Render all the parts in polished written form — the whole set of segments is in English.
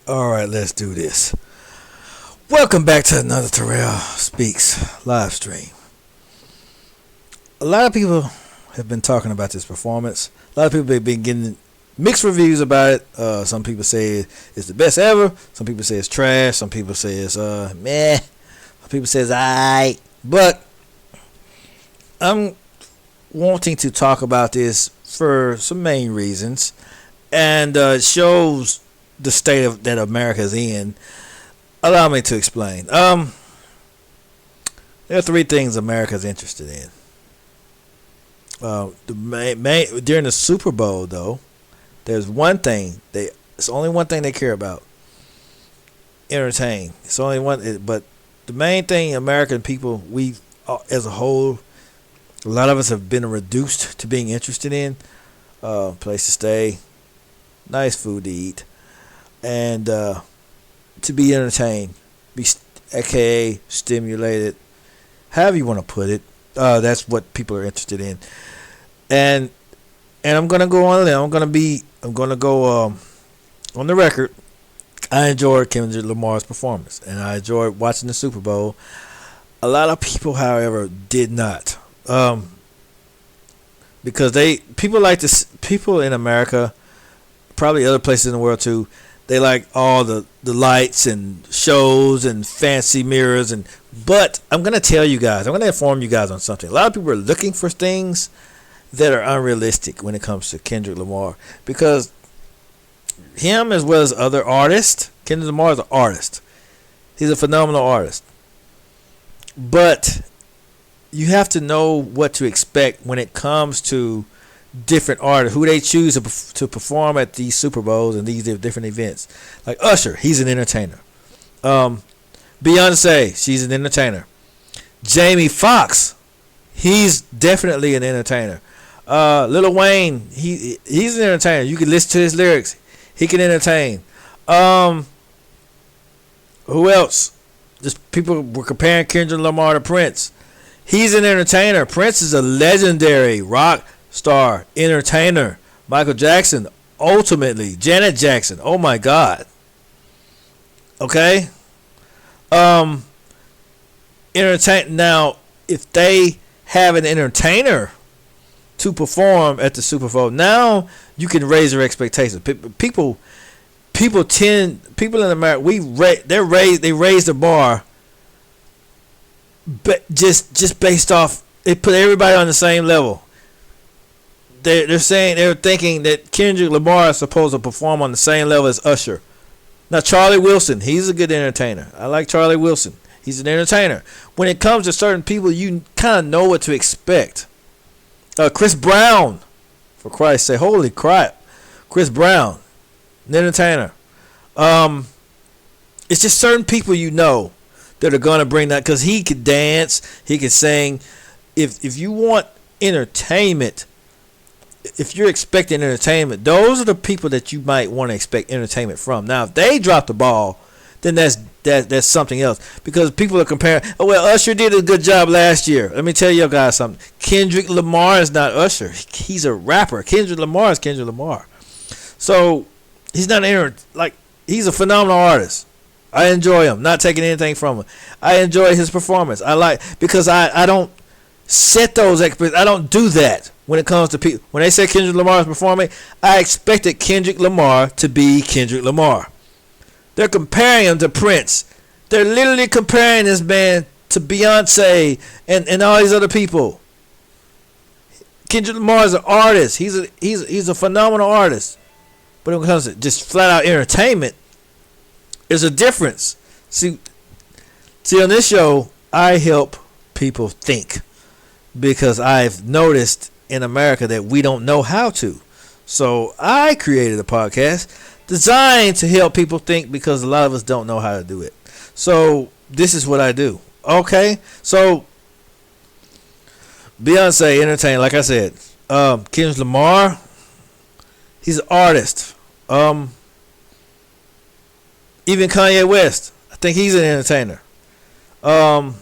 All right, let's do this. Welcome back to another Terrell Speaks live stream. A lot of people have been talking about this performance. A lot of people have been getting mixed reviews about it. Some people say it's the best ever. Some people say it's trash. Some people say it's meh. Some people say it's alright. But I'm wanting to talk about this for some main reasons, and it shows the state of that America's in. Allow me to explain. There are three things America's interested in. During the Super Bowl, though, there's one thing it's only one thing they care about: entertain. It's only one. But the main thing American people, we as a whole, a lot of us have been reduced to being interested in place to stay, nice food to eat, and to be entertained, aka stimulated, however you want to put it. That's what people are interested in, and I'm gonna go on there. I'm gonna go on the record. I enjoyed Kendrick Lamar's performance, and I enjoyed watching the Super Bowl. A lot of people, however, did not, because people in America, probably other places in the world too. They like all the lights and shows and fancy mirrors but I'm gonna inform you guys on something. A lot of people are looking for things that are unrealistic when it comes to Kendrick Lamar, because him as well as other artists, Kendrick Lamar is an artist. He's a phenomenal artist. But you have to know what to expect when it comes to different artists, who they choose to perform at these Super Bowls and these different events. Like Usher, he's an entertainer. Beyonce, she's an entertainer. Jamie Foxx, he's definitely an entertainer. Lil Wayne, he's an entertainer. You can listen to his lyrics. He can entertain. Who else? Just people were comparing Kendrick Lamar to Prince. He's an entertainer. Prince is a legendary rock star, entertainer. Michael Jackson, ultimately. Janet Jackson, oh my God. Okay? Entertain. Now, if they have an entertainer to perform at the Super Bowl, now you can raise your expectations. People in America, they raise the bar, but just based off, they put everybody on the same level. They're thinking that Kendrick Lamar is supposed to perform on the same level as Usher. Now Charlie Wilson, he's a good entertainer. I like Charlie Wilson. He's an entertainer. When it comes to certain people, you kind of know what to expect. Chris Brown, for Christ's sake, holy crap, Chris Brown, an entertainer. It's just certain people you know that are gonna bring that, because he could dance, he could sing. If you want entertainment, if you're expecting entertainment, those are the people that you might want to expect entertainment from. Now, if they drop the ball, then that's something else, because people are comparing. Oh well, Usher did a good job last year. Let me tell you guys something. Kendrick Lamar is not Usher. He's a rapper. Kendrick Lamar is Kendrick Lamar. So he's not he's a phenomenal artist. I enjoy him. Not taking anything from him. I enjoy his performance. Because I don't set those expectations. I don't do that when it comes to people. When they say Kendrick Lamar is performing, I expected Kendrick Lamar to be Kendrick Lamar. They're comparing him to Prince. They're literally comparing this man to Beyonce and all these other people. Kendrick Lamar is an artist. He's a phenomenal artist. But when it comes to just flat out entertainment, there's a difference. See on this show, I help people think, because I've noticed in America that we don't know how to. So I created a podcast designed to help people think, because a lot of us don't know how to do it. So this is what I do. Okay? So Beyonce, entertainer, like I said. Kendrick Lamar, he's an artist. Even Kanye West, I think he's an entertainer. Cause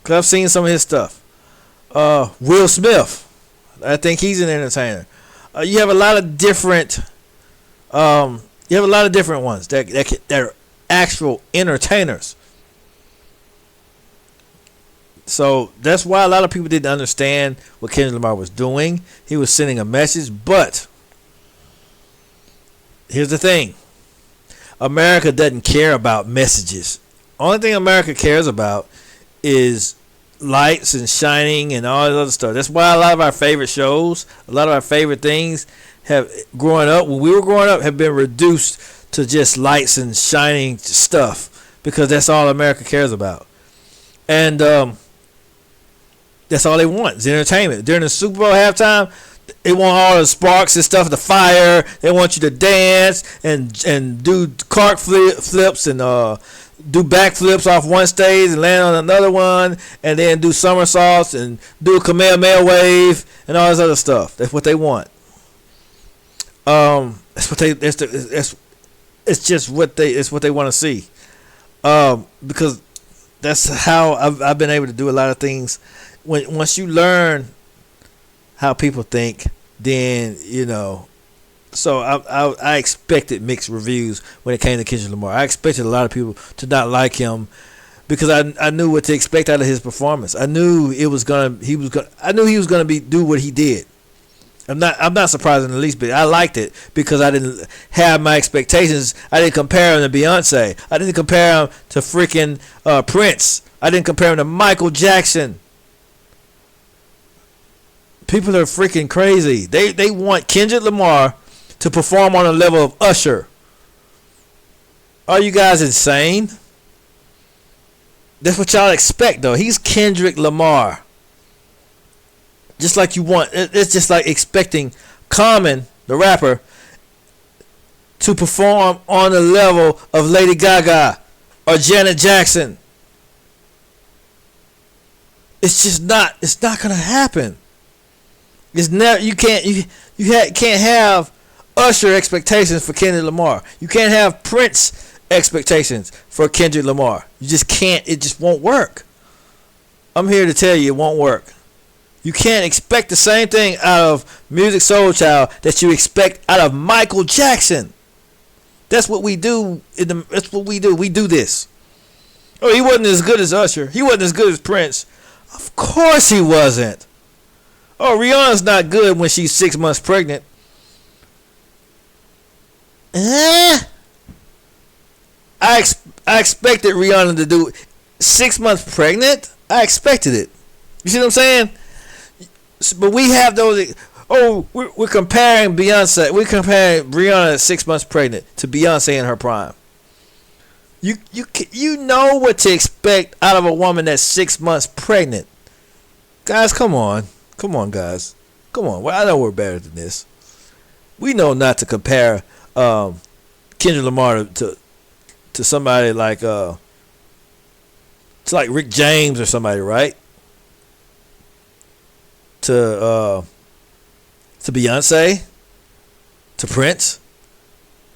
I've seen some of his stuff. Will Smith, I think he's an entertainer. You have a lot of different You have a lot of different ones that are actual entertainers. So that's why a lot of people didn't understand what Kendrick Lamar was doing. He was sending a message, but here's the thing. America doesn't care about messages. Only thing America cares about is lights and shining and all this other stuff. That's why a lot of our favorite shows, a lot of our favorite things have growing up, when we were growing up, have been reduced to just lights and shining stuff, because that's all America cares about. And that's all they want is entertainment. During the Super Bowl halftime, they want all the sparks and stuff, the fire. They want you to dance and do cart flips and do backflips off one stage and land on another one, and then do somersaults and do a Kamehameha wave and all this other stuff. That's what they want. That's what they. It's just what they. It's what they want to see. Because that's how I've been able to do a lot of things. Once you learn how people think, then you know. So I expected mixed reviews when it came to Kendrick Lamar. I expected a lot of people to not like him because I knew what to expect out of his performance. I knew he was gonna do what he did. I'm not surprised in the least bit. I liked it because I didn't have my expectations. I didn't compare him to Beyonce. I didn't compare him to freaking Prince. I didn't compare him to Michael Jackson. People are freaking crazy. They want Kendrick Lamar to perform on a level of Usher. Are you guys insane? That's what y'all expect, though. He's Kendrick Lamar. Just like you want. It's just like expecting Common, the rapper, to perform on the level of Lady Gaga or Janet Jackson. It's just not. It's not gonna happen. It's never. You can't have Usher expectations for Kendrick Lamar. You can't have Prince expectations for Kendrick Lamar. You just can't. It just won't work. I'm here to tell you it won't work. You can't expect the same thing out of Music Soul Child that you expect out of Michael Jackson. That's what we do. That's what we do. We do this. Oh, he wasn't as good as Usher. He wasn't as good as Prince. Of course he wasn't. Oh, Rihanna's not good when she's 6 months pregnant. I expected Rihanna to do 6 months pregnant. I expected it. You see what I'm saying? But we have those. Oh, we're comparing Beyonce. We're comparing Rihanna at 6 months pregnant to Beyonce in her prime. You know what to expect out of a woman that's 6 months pregnant. Guys, come on, guys, come on. Well, I know we're better than this. We know not to compare Kendrick Lamar to somebody like it's like Rick James or somebody, right? To Beyonce, to Prince.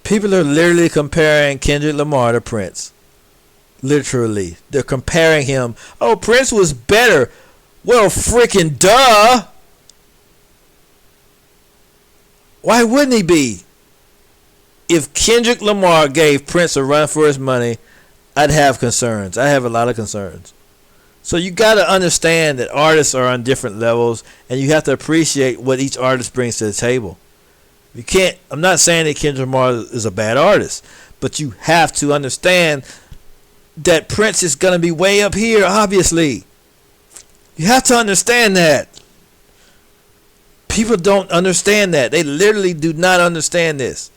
People are literally comparing Kendrick Lamar to Prince. Literally, they're comparing him. Oh, Prince was better. Well, freaking duh. Why wouldn't he be? If Kendrick Lamar gave Prince a run for his money, I'd have concerns. I have a lot of concerns. So you got to understand that artists are on different levels, and you have to appreciate what each artist brings to the table. You can't. I'm not saying that Kendrick Lamar is a bad artist, but you have to understand that Prince is going to be way up here. Obviously, you have to understand that. People don't understand that. They literally do not understand this.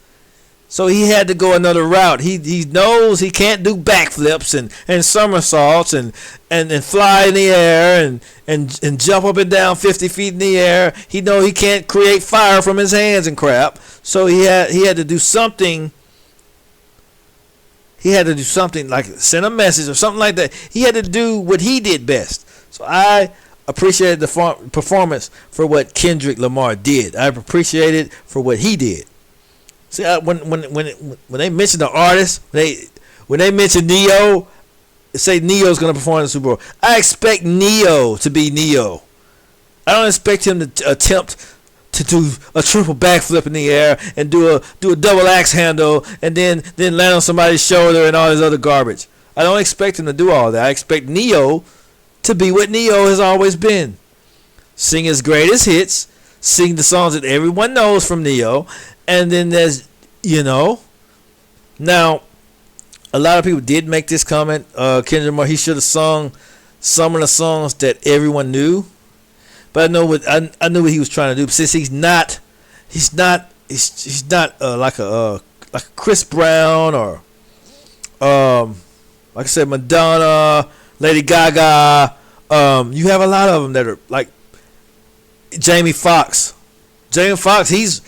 So he had to go another route. He knows he can't do backflips and somersaults and fly in the air and jump up and down 50 feet in the air. He knows he can't create fire from his hands and crap. So he had to do something. He had to do something like send a message or something like that. He had to do what he did best. So I appreciated the performance for what Kendrick Lamar did. I appreciate it for what he did. See, when they mention the artist, when they mention Neo, say Neo's gonna perform in the Super Bowl. I expect Neo to be Neo. I don't expect him to attempt to do a triple backflip in the air and do a double axe handle and then land on somebody's shoulder and all this other garbage. I don't expect him to do all that. I expect Neo to be what Neo has always been. Sing his greatest hits, sing the songs that everyone knows from Neo, and then there's, now, a lot of people did make this comment. Kendrick Lamar, he should have sung some of the songs that everyone knew. But I knew what he was trying to do. Since he's not like a Chris Brown or like I said, Madonna, Lady Gaga. You have a lot of them that are like Jamie Foxx. Jamie Foxx, he's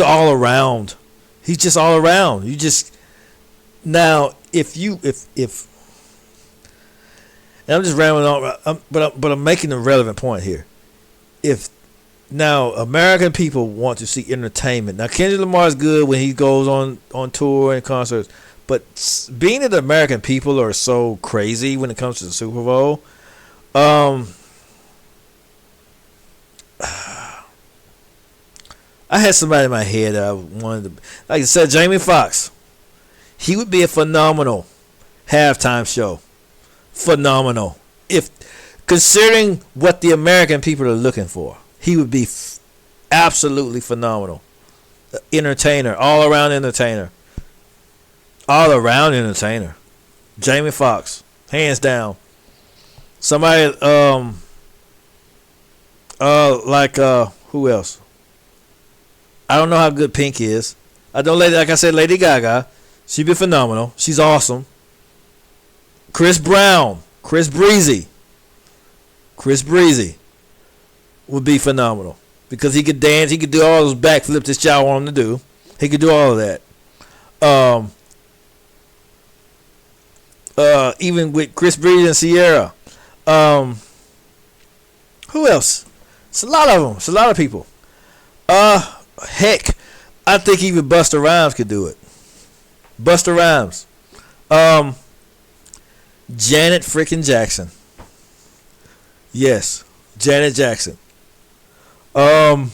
all around. He's just all around. You just now if and I'm just rambling on, but I'm making a relevant point here. If now American people want to see entertainment. Now Kendrick Lamar is good when he goes on tour and concerts, but being that the American people are so crazy when it comes to the Super Bowl, I had somebody in my head that I wanted to, like I said, Jamie Foxx. He would be a phenomenal halftime show. Phenomenal. If considering what the American people are looking for, he would be absolutely phenomenal. Entertainer, all around entertainer. All around entertainer. Jamie Foxx, hands down. Somebody who else? I don't know how good Pink is. I don't like I said, Lady Gaga. She'd be phenomenal. She's awesome. Chris Brown, Chris Breezy would be phenomenal because he could dance. He could do all those backflips that y'all want him to do. He could do all of that. Even with Chris Breezy and Sierra. Who else? It's a lot of them. It's a lot of people. Heck, I think even Busta Rhymes could do it. Busta Rhymes. Janet freaking Jackson. Yes, Janet Jackson. It's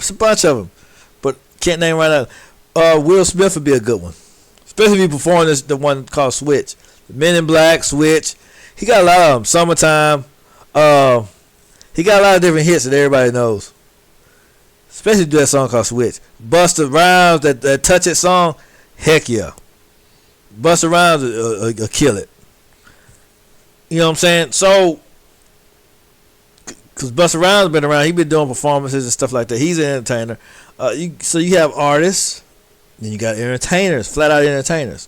a bunch of them, but can't name right now. Will Smith would be a good one, especially if he performed the one called Switch. The Men in Black, Switch. He got a lot of them. Summertime. He got a lot of different hits that everybody knows. Especially do that song called Switch. Busta Rhymes, that Touch It song. Heck yeah. Busta Rhymes will kill it. You know what I'm saying? So, because Busta Rhymes been around, he been doing performances and stuff like that. He's an entertainer. So you have artists, then you got entertainers, flat out entertainers.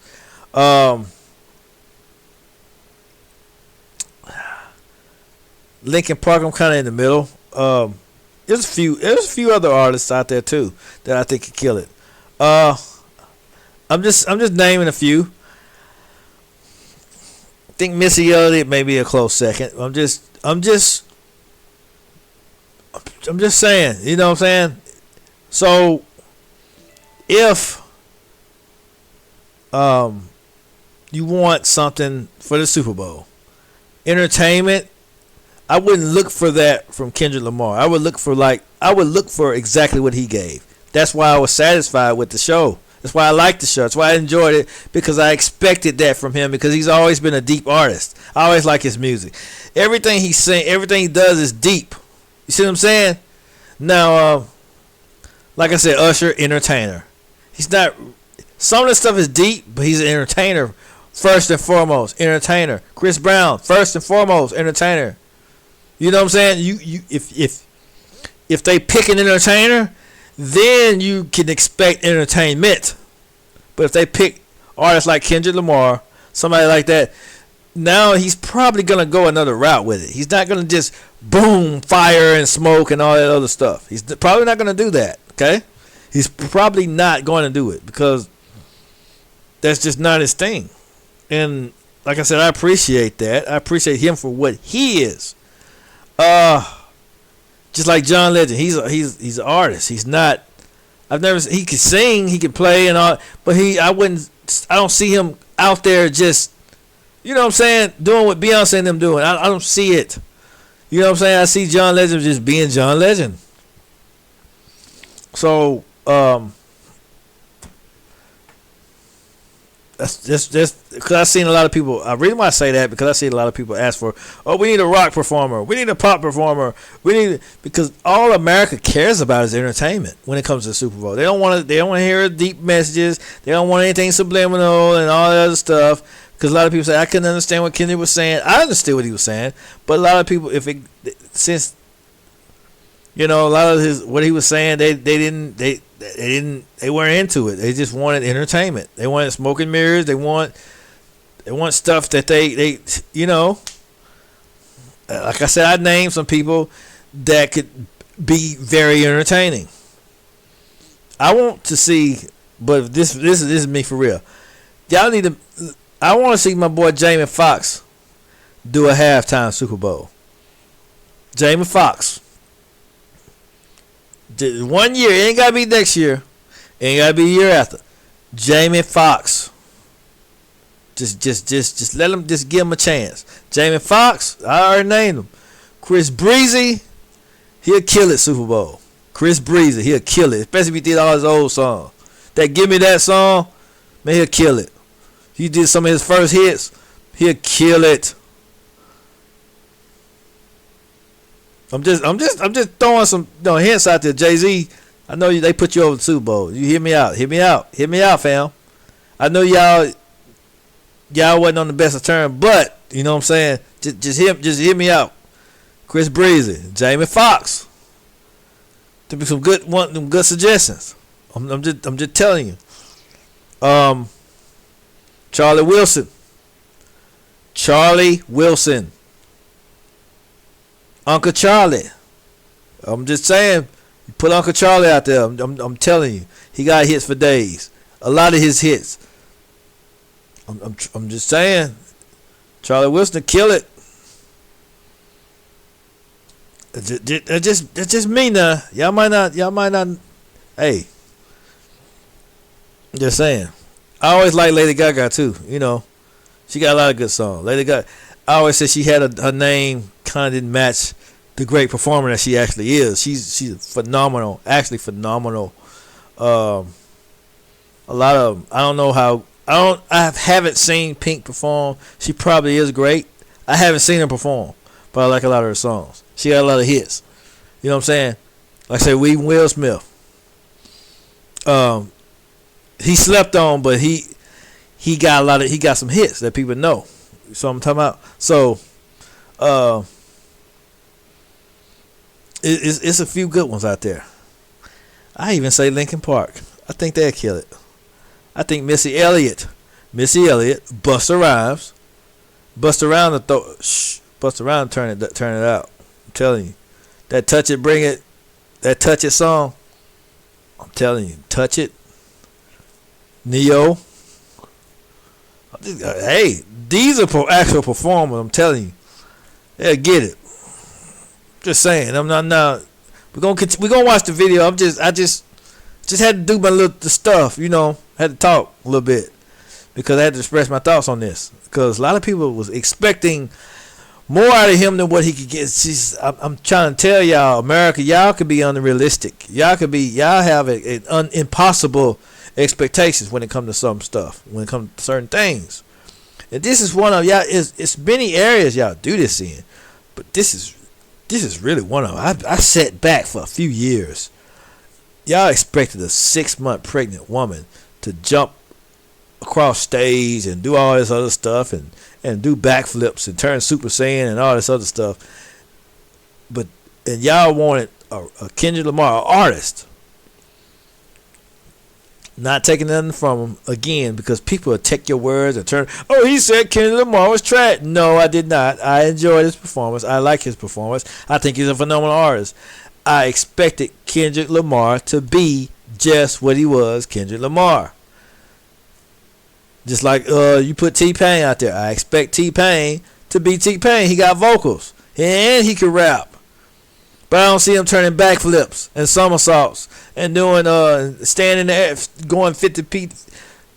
Linkin Park, I'm kind of in the middle. There's a few other artists out there too that I think could kill it. I'm just naming a few. I think Missy Elliott may be a close second. I'm just saying, you know what I'm saying? So if you want something for the Super Bowl, entertainment, I wouldn't look for that from Kendrick Lamar. I would look for exactly what he gave. That's why I was satisfied with the show. That's why I liked the show. That's why I enjoyed it, because I expected that from him, because he's always been a deep artist. I always like his music. Everything he sings, everything he does is deep. You see what I'm saying? Now, like I said, Usher, entertainer. He's not. Some of the stuff is deep, but he's an entertainer first and foremost. Entertainer. Chris Brown, first and foremost, entertainer. You know what I'm saying? If they pick an entertainer, then you can expect entertainment. But if they pick artists like Kendrick Lamar, somebody like that, now he's probably gonna go another route with it. He's not gonna just boom, fire and smoke and all that other stuff. He's probably not gonna do that. Okay, he's probably not going to do it because that's just not his thing. And like I said, I appreciate that. I appreciate him for what he is. Just like John Legend, he's an artist. He's not. He can sing, he can play and all, but I don't see him out there just, you know what I'm saying, doing what Beyonce and them doing. I don't see it. You know what I'm saying? I see John Legend just being John Legend. So that's just because I've seen a lot of people. I really want to say that because I see a lot of people ask for, oh, we need a rock performer, we need a pop performer, we need, because all America cares about is entertainment when it comes to the Super Bowl. They don't want to. They don't want to hear deep messages. They don't want anything subliminal and all that other stuff. Because a lot of people say I couldn't understand what Kendrick was saying. I understood what he was saying, but a lot of people, since a lot of his what he was saying, they weren't into it. They just wanted entertainment. They wanted smoke and mirrors. They want stuff that they like I said, I named some people that could be very entertaining. I want to see, but this is me for real. Y'all need to. I want to see my boy Jamie Foxx do a halftime Super Bowl. Jamie Foxx. 1 year, it ain't gotta be next year. It ain't gotta be a year after. Jamie Foxx. Just let him, just give him a chance. Jamie Foxx, I already named him. Chris Breezy, he'll kill it Super Bowl. Chris Breezy, he'll kill it, especially if he did all his old songs. That Give Me That song, man, he'll kill it. He did some of his first hits, he'll kill it. I'm just throwing some hints out there. Jay-Z, I know they put you over the Super Bowl. You hear me out, fam. I know y'all wasn't on the best of terms, but you know what I'm saying. Just hear me out. Chris Breezy, Jamie Foxx. To be some good suggestions. I'm just telling you. Charlie Wilson. Uncle Charlie. I'm just saying, you put Uncle Charlie out there. I'm telling you, he got hits for days. A lot of his hits. I'm just saying, Charlie Wilson kill it. It's just me now. Y'all might not. Hey, just saying. I always like Lady Gaga too. She got a lot of good songs. Lady Gaga. I always said she had her name kind of didn't match the great performer that she actually is. She's phenomenal, actually phenomenal. A lot of them, I don't know how. I haven't seen Pink perform. She probably is great. I haven't seen her perform, but I like a lot of her songs. She got a lot of hits. You know what I'm saying? Like I said, Will Smith. He slept on, but he got some hits that people know. So I'm talking about. So, it's a few good ones out there. I even say Linkin Park. I think they'll kill it. I think Missy Elliott, Busta Rhymes, Busta Rhymes turn it out. I'm telling you, that Touch It, Bring It, that Touch It song. I'm telling you, Touch It. Neo. Hey, these are actual performers. I'm telling you, they'll get it. Just saying. I'm not. We're gonna watch the video. I just had to do the stuff. Had to talk a little bit because I had to express my thoughts on this. Because a lot of people was expecting more out of him than what he could get. I'm trying to tell y'all, America, y'all could be unrealistic. Y'all have an impossible expectations when it comes to some stuff. When it comes to certain things. And this is one of y'all. It's many areas y'all do this in, but this is really one of them. I sat back for a few years. Y'all expected a 6-month pregnant woman to jump across stage and do all this other stuff and do backflips and turn Super Saiyan and all this other stuff. And y'all wanted a Kendrick Lamar, an artist. Not taking nothing from him again because people will take your words and turn. Oh, he said Kendrick Lamar was trash. No, I did not. I enjoyed his performance. I like his performance. I think he's a phenomenal artist. I expected Kendrick Lamar to be just what he was, Kendrick Lamar. Just like you put T-Pain out there. I expect T-Pain to be T-Pain. He got vocals and he can rap. But I don't see him turning backflips and somersaults and doing standing in the air, going 50 feet,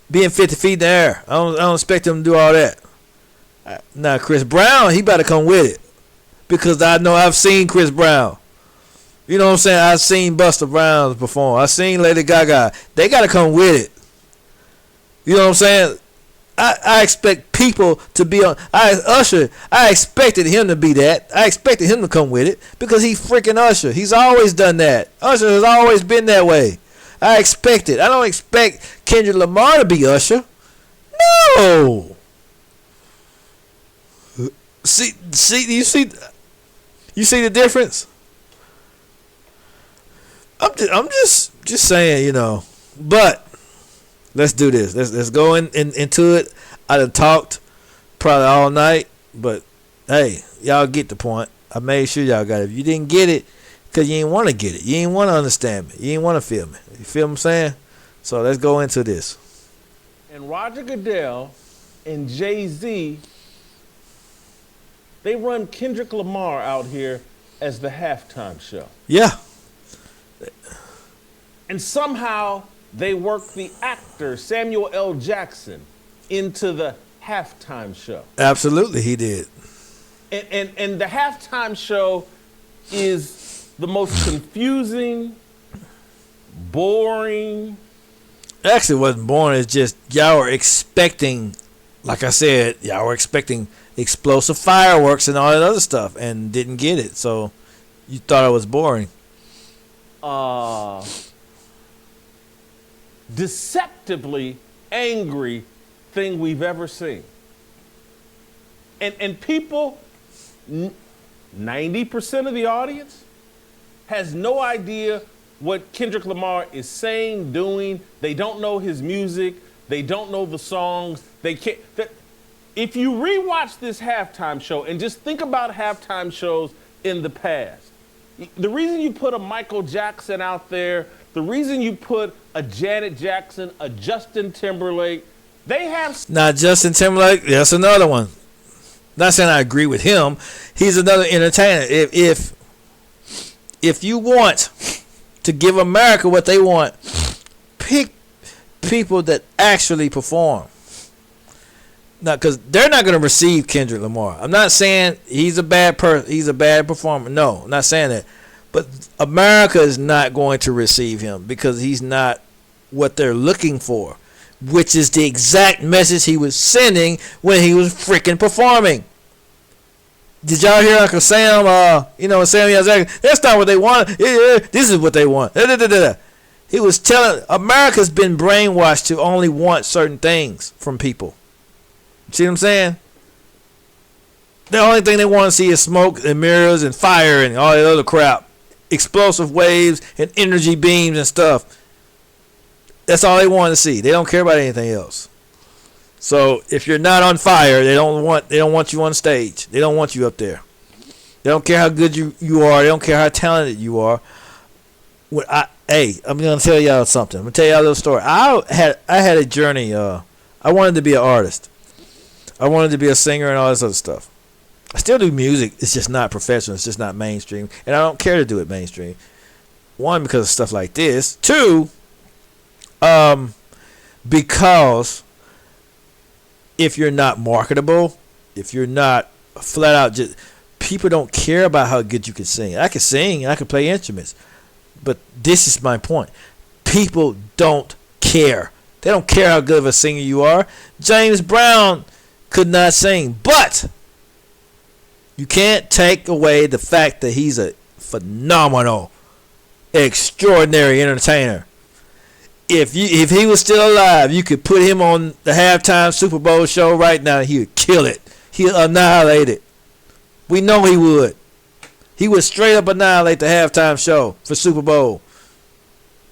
being 50 feet in the air. I don't expect him to do all that. Now Chris Brown, he better come with it because I know I've seen Chris Brown. You know what I'm saying? I've seen Busta Rhymes perform. I've seen Lady Gaga. They got to come with it. You know what I'm saying? I expect people to be on. Usher, I expected him to be that. I expected him to come with it because he's freaking Usher. He's always done that. Usher has always been that way. I expect it. I don't expect Kendrick Lamar to be Usher. No. See, you see the difference? I'm just saying, you know. But let's do this. Let's go into it. I done talked probably all night, but hey, y'all get the point. I made sure y'all got it. If you didn't get it, because you ain't want to get it. You ain't want to understand me. You ain't want to feel me. You feel what I'm saying? So let's go into this. And Roger Goodell and Jay-Z, they run Kendrick Lamar out here as the halftime show. Yeah. And somehow they work the actor Samuel L. Jackson into the halftime show. Absolutely, he did. And the halftime show is the most confusing, boring. Actually, it wasn't boring. It's just y'all were expecting, like I said, y'all were expecting explosive fireworks and all that other stuff and didn't get it. So you thought it was boring. Deceptively angry thing we've ever seen. And people, 90% of the audience has no idea what Kendrick Lamar is saying, doing. They don't know his music. They don't know the songs. They can't. If you rewatch this halftime show and just think about halftime shows in the past, the reason you put a Michael Jackson out there, the reason you put a Janet Jackson, a Justin Timberlake, they have... Now, Justin Timberlake, that's another one. Not saying I agree with him. He's another entertainer. If you want to give America what they want, pick people that actually perform. Now, because they're not going to receive Kendrick Lamar. I'm not saying he's a bad person. He's a bad performer. No, I'm not saying that. But America is not going to receive him because he's not what they're looking for, which is the exact message he was sending when he was freaking performing. Did y'all hear Uncle Sam? Samuel Jackson. That's not what they want. This is what they want. He was telling America's been brainwashed to only want certain things from people. See what I'm saying? The only thing they want to see is smoke and mirrors and fire and all that other crap. Explosive waves and energy beams and stuff. That's all they want to see. They don't care about anything else. So if you're not on fire, they don't want you on stage. They don't want you up there. They don't care how good you are. They don't care how talented you are. I'm gonna tell y'all something. I'm gonna tell y'all a little story. I had a journey. I wanted to be an artist. I wanted to be a singer and all this other stuff. I still do music. It's just not professional. It's just not mainstream. And I don't care to do it mainstream. One, because of stuff like this. Two, because if you're not marketable, if you're not flat out, just people don't care about how good you can sing. I can sing and I can play instruments. But this is my point. People don't care. They don't care how good of a singer you are. James Brown could not sing, but you can't take away the fact that he's a phenomenal, extraordinary entertainer. If he was still alive, you could put him on the halftime Super Bowl show right now and he would kill it. He'd annihilate it. We know he would. He would straight up annihilate the halftime show for Super Bowl.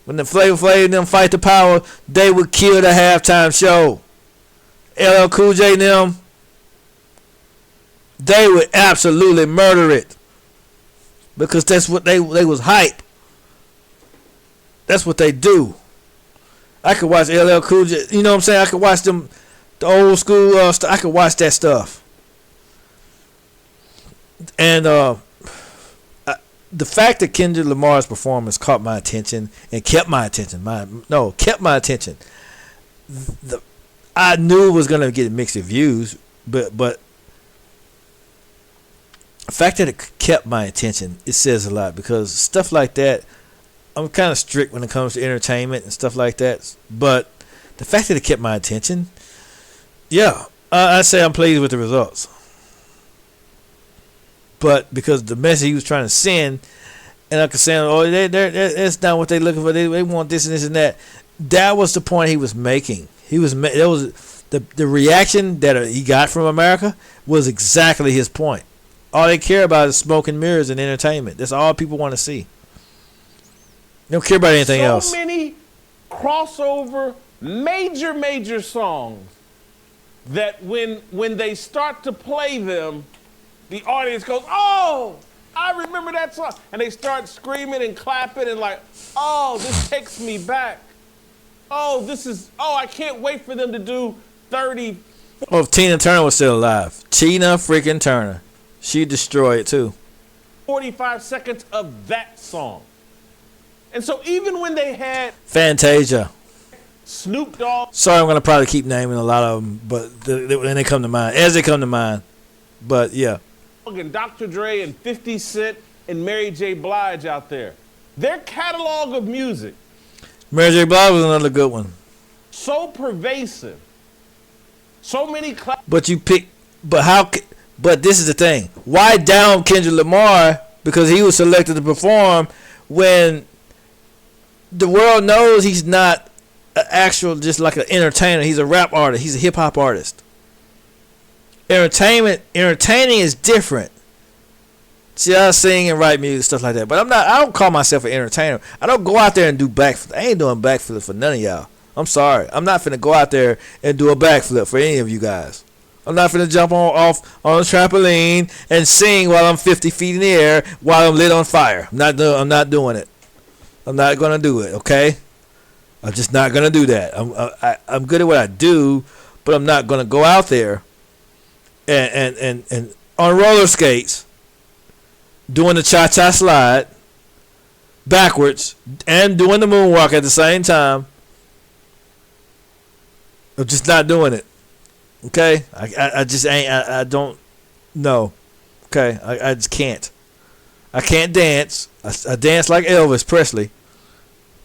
When the Flavor Flav and them fight the power, they would kill the halftime show. LL Cool J and them, they would absolutely murder it. Because that's what they was hype. That's what they do. I could watch LL Cool J, you know what I'm saying? I could watch them, the old school stuff. I could watch that stuff. And the fact that Kendrick Lamar's performance caught my attention and kept my attention. Kept my attention. I knew it was gonna get mixed reviews, but The fact that it kept my attention, it says a lot, because stuff like that, I'm kind of strict when it comes to entertainment and stuff like that. But the fact that it kept my attention, yeah, I say I'm pleased with the results. But because the message he was trying to send, and I could say, oh, that's not what they're looking for. They want this and this and that. That was the point he was making. That was the reaction that he got from America was exactly his point. All they care about is smoke and mirrors and entertainment. That's all people want to see. They don't care about anything else. So many crossover, major songs that when they start to play them, the audience goes, oh, I remember that song. And they start screaming and clapping and like, oh, this takes me back. Oh, I can't wait for them to do 30. Oh, if Tina Turner was still alive. Tina freaking Turner. She'd destroy it too. 45 seconds of that song. And so even when they had Fantasia, Snoop Dogg. Sorry, I'm going to probably keep naming a lot of them, but when they come to mind. As they come to mind. But, yeah. And Dr. Dre and 50 Cent and Mary J. Blige out there. Their catalog of music. Mary J. Blige was another good one. So pervasive. So many But you pick, but this is the thing. Why down Kendrick Lamar because he was selected to perform when the world knows he's not an actual, just like an entertainer. He's a rap artist. He's a hip hop artist. Entertaining is different. See, I sing and write music, stuff like that. But I don't call myself an entertainer. I don't go out there and do backflips. I ain't doing backflips for none of y'all. I'm sorry. I'm not finna go out there and do a backflip for any of you guys. I'm not finna jump off on a trampoline and sing while I'm 50 feet in the air while I'm lit on fire. I'm not doing it. I'm not gonna do it. Okay. I'm just not gonna do that. I'm good at what I do, but I'm not gonna go out there and on roller skates doing the cha-cha slide backwards and doing the moonwalk at the same time. I'm just not doing it. Okay? I just ain't. I don't know. Okay? I just can't. I can't dance. I dance like Elvis Presley.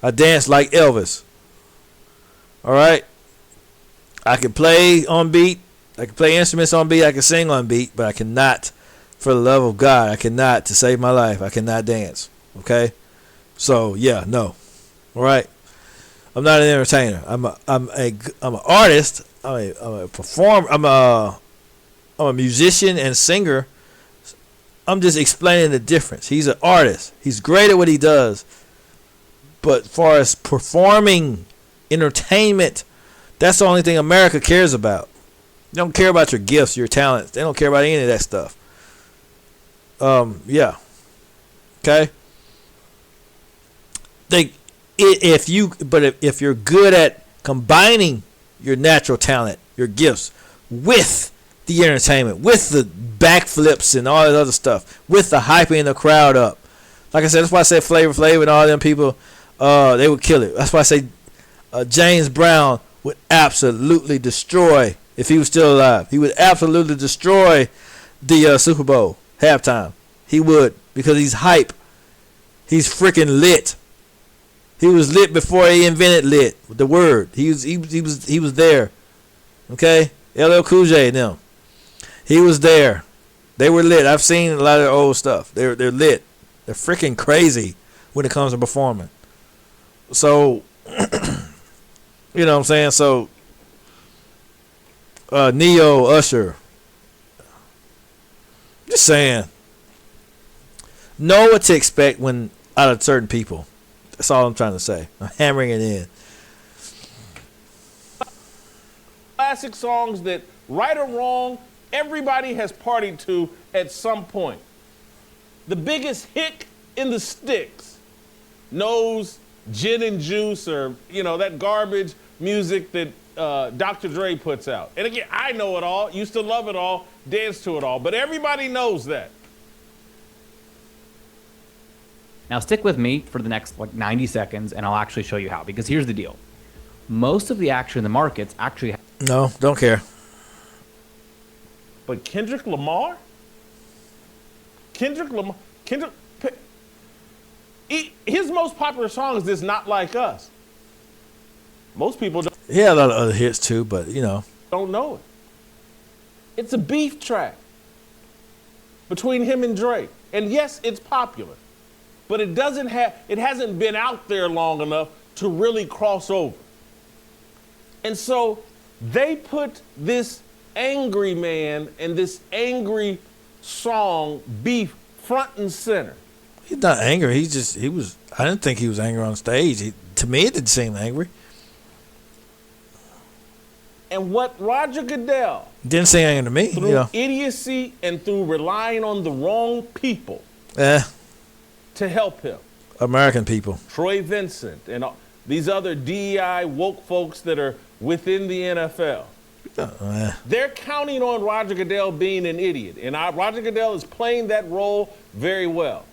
I dance like Elvis. Alright? I can play on beat. I can play instruments on beat. I can sing on beat. But I cannot, for the love of God, I cannot, to save my life, I cannot dance. Okay? So, yeah, no. Alright? I'm not an entertainer. I'm an artist. I'm a performer. I'm a musician and singer. I'm just explaining the difference. He's an artist. He's great at what he does. But as far as performing, entertainment, that's the only thing America cares about. They don't care about your gifts, your talents. They don't care about any of that stuff. Yeah. Okay. If you're good at combining your natural talent, your gifts, with the entertainment, with the backflips and all that other stuff, with the hyping the crowd up, like I said, that's why I said Flavor Flav and all them people, they would kill it. That's why I say James Brown would absolutely destroy, if he was still alive, he would absolutely destroy the Super Bowl halftime. He would, because he's hype. He's freaking lit. He was lit before he invented lit. The word. He was there. Okay? LL Cool J and them. He was there. They were lit. I've seen a lot of their old stuff. They're lit. They're freaking crazy when it comes to performing. So, you know what I'm saying? So, Neo, Usher. Just saying. Know what to expect when out of certain people. That's all I'm trying to say. I'm hammering it in. Classic songs that, right or wrong, everybody has partied to at some point. The biggest hick in the sticks knows gin and juice, or, that garbage music that Dr. Dre puts out. And again, I know it all, used to love it all, dance to it all, but everybody knows that. Now stick with me for the next 90 seconds and I'll actually show you how, because here's the deal. Most of the action in the markets actually... No, don't care. But Kendrick Lamar? Kendrick Lamar, his most popular song is this "Not Like Us." Most people He had a lot of other hits too, but don't know it. It's a beef track between him and Drake. And yes, it's popular, but it hasn't been out there long enough to really cross over. And so they put this angry man and this angry song beef front and center. he's not angry. He was. I didn't think he was angry on stage. To me, it didn't seem angry. And what Roger Goodell, Didn't seem angry to me. through idiocy and through relying on the wrong people to help him, American people. Troy Vincent and these other DEI woke folks that are within the NFL, they're counting on Roger Goodell being an idiot. And Roger Goodell is playing that role very well.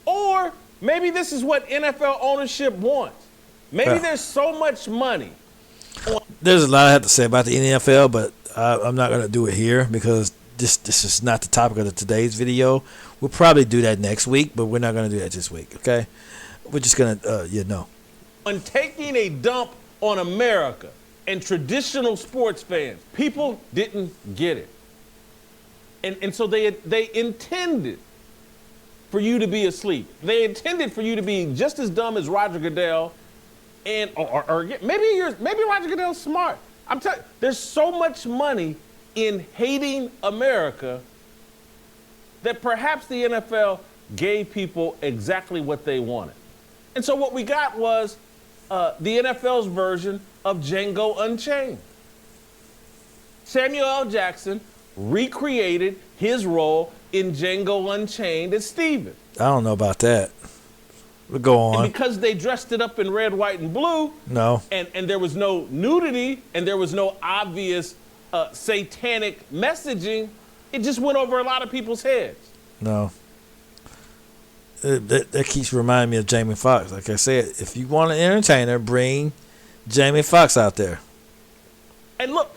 Or maybe this is what NFL ownership wants. Maybe there's so much money. There's a lot I have to say about the NFL, but I'm not going to do it here because this is not the topic of today's video. We'll probably do that next week, but we're not going to do that this week, okay? We're just going to, When taking a dump on America and traditional sports fans, people didn't get it. And so they intended for you to be asleep. They intended for you to be just as dumb as Roger Goodell, or maybe Roger Goodell's smart. I'm telling you, there's so much money in hating America that perhaps the NFL gave people exactly what they wanted. And so what we got was the NFL's version of Django Unchained. Samuel L. Jackson recreated his role in Django Unchained as Steven. I don't know about that. We'll go on. And because they dressed it up in red, white, and blue, No. and there was no nudity and there was no obvious satanic messaging, it just went over a lot of people's heads. No. That keeps reminding me of Jamie Foxx. Like I said, if you want an entertainer, bring Jamie Foxx out there. And look,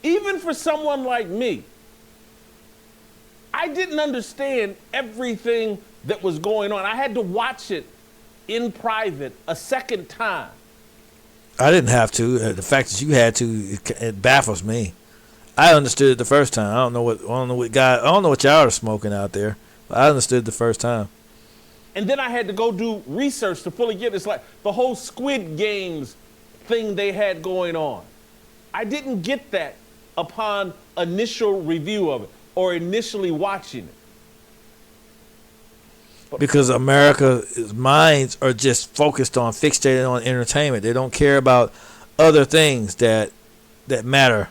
even for someone like me, I didn't understand everything that was going on. I had to watch it in private a second time. I didn't have to. The fact that you had to, it baffles me. I understood it the first time. I don't know what y'all are smoking out there. But I understood it the first time. And then I had to go do research to fully get it. It's like the whole Squid Games thing they had going on. I didn't get that upon initial review of it or initially watching it. Because America's minds are just focused on, fixated on entertainment. They don't care about other things that matter,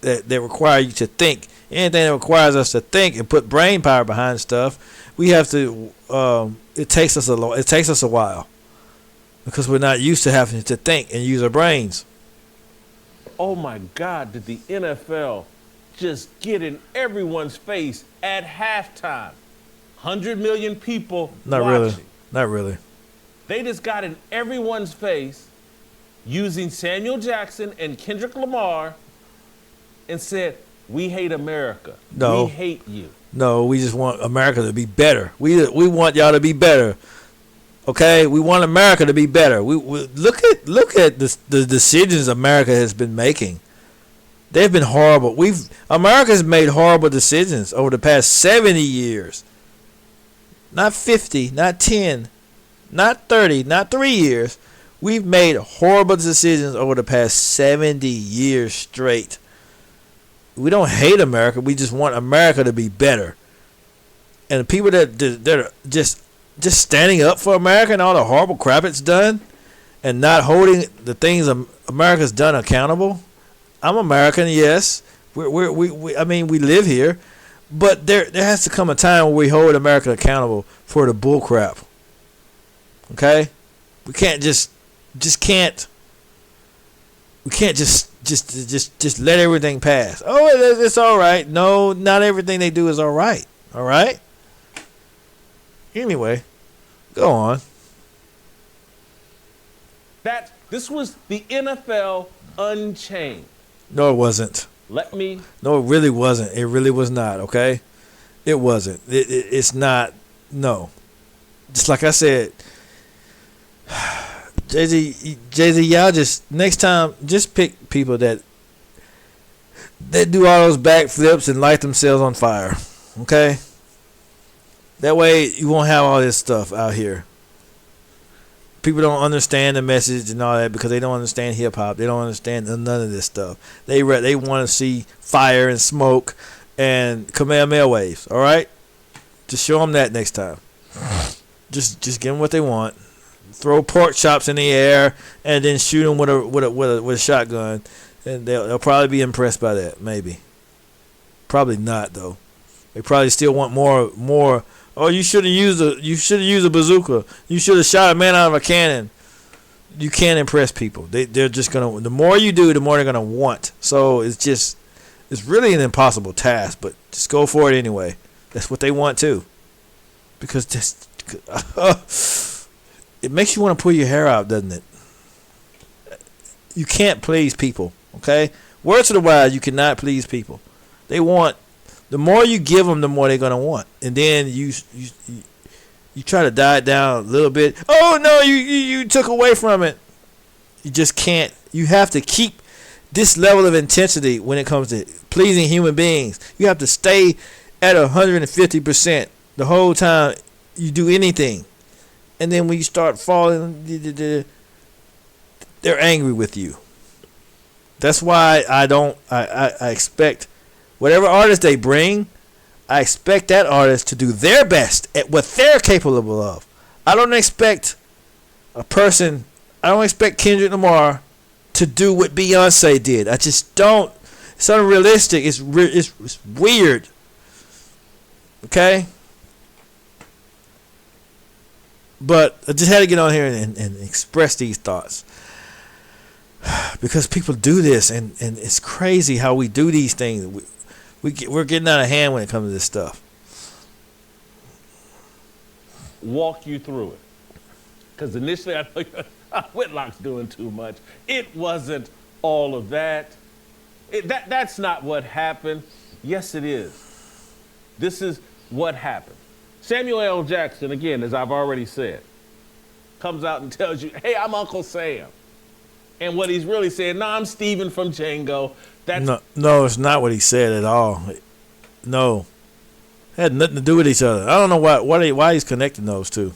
that require you to think. Anything that requires us to think and put brain power behind stuff, we have to. It takes us a while because we're not used to having to think and use our brains. Oh my God! Did the NFL just get in everyone's face at halftime? 100 million people watching. Not really. They just got in everyone's face using Samuel Jackson and Kendrick Lamar and said, "We hate America. No. We hate you." No, we just want America to be better. We want y'all to be better. Okay, we want America to be better. We look at the decisions America has been making. They've been horrible. America has made horrible decisions over the past 70 years. Not 50, not 10, not 30, not 3 years. We've made horrible decisions over the past 70 years straight. We don't hate America. We just want America to be better. And the people that are just standing up for America and all the horrible crap it's done and not holding the things America's done accountable. I'm American, yes. We live here. But there has to come a time where we hold America accountable for the bull crap. Okay? We can't just let everything pass. Oh, it's all right. No, not everything they do is all right. All right? Anyway, go on. This was the NFL Unchained. No, it wasn't. No, it really wasn't. It really was not, okay? It wasn't. It's not. No. Just like I said, Jay-Z, y'all just next time just pick people that do all those backflips and light themselves on fire. Okay? That way you won't have all this stuff out here. People don't understand the message and all that because they don't understand hip hop. They don't understand none of this stuff. They want to see fire and smoke and Kamehameha waves. All right, just show them that next time. Just give them what they want. Throw pork chops in the air and then shoot them with a shotgun, and they'll probably be impressed by that. Maybe, probably not though. They probably still want more. Oh, you should have used a bazooka. You should have shot a man out of a cannon. You can't impress people. They're just gonna. The more you do, the more they're gonna want. So it's really an impossible task. But just go for it anyway. That's what they want too. Because it makes you want to pull your hair out, doesn't it? You can't please people. Okay. Words to the wise. You cannot please people. They want. The more you give them, the more they're gonna want, and then you try to die it down a little bit. Oh no, you took away from it. You just can't. You have to keep this level of intensity when it comes to pleasing human beings. You have to stay at 150% the whole time you do anything, and then when you start falling, they're angry with you. That's why I expect. Whatever artist they bring, I expect that artist to do their best at what they're capable of. I don't expect Kendrick Lamar to do what Beyonce did. I just don't. It's unrealistic. It's weird. Okay? But I just had to get on here and express these thoughts. Because people do this, and it's crazy how we do these things. We're getting out of hand when it comes to this stuff. Walk you through it. Because initially I thought Whitlock's doing too much. It wasn't all of that. That's not what happened. Yes, it is. This is what happened. Samuel L. Jackson, again, as I've already said, comes out and tells you, hey, I'm Uncle Sam. And what he's really saying, no, I'm Steven from Django. No, it's not what he said at all. No. It had nothing to do with each other. I don't know why he's connecting those two.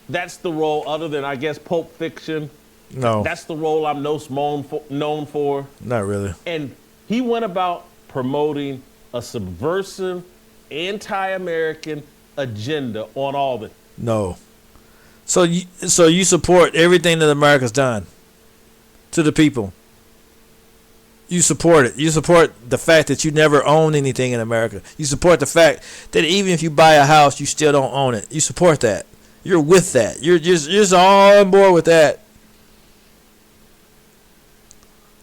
That's the role, other than, I guess, Pulp Fiction. No. That's the role I'm most known for. Not really. And he went about promoting a subversive, anti-American agenda on all the... No. So you support everything that America's done to the people. You support it. You support the fact that you never own anything in America. You support the fact that even if you buy a house, you still don't own it. You support that. You're with that. You're just all on board with that.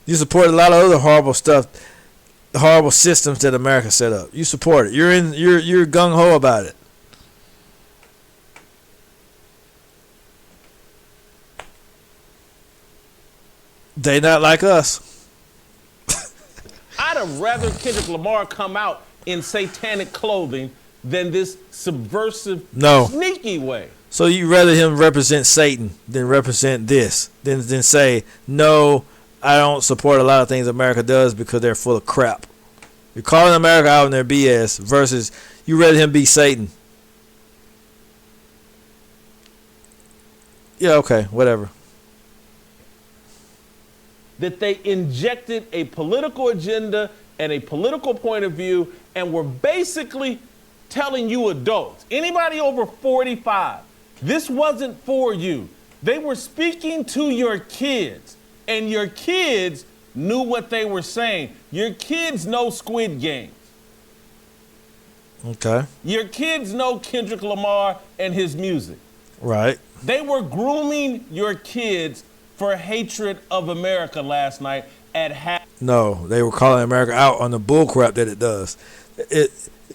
You support a lot of other horrible stuff, the horrible systems that America set up. You support it. You're gung ho about it. They not like us. I'd have rather Kendrick Lamar come out in satanic clothing than this subversive, sneaky way. So you rather him represent Satan than represent this, than say, no, I don't support a lot of things America does because they're full of crap. You're calling America out on their BS versus you rather him be Satan. Yeah, okay, whatever. That they injected a political agenda and a political point of view and were basically telling you adults, anybody over 45, this wasn't for you. They were speaking to your kids, and your kids knew what they were saying. Your kids know Squid Games. Okay. Your kids know Kendrick Lamar and his music. Right. They were grooming your kids for hatred of America last night at No, they were calling America out on the bullcrap that it does.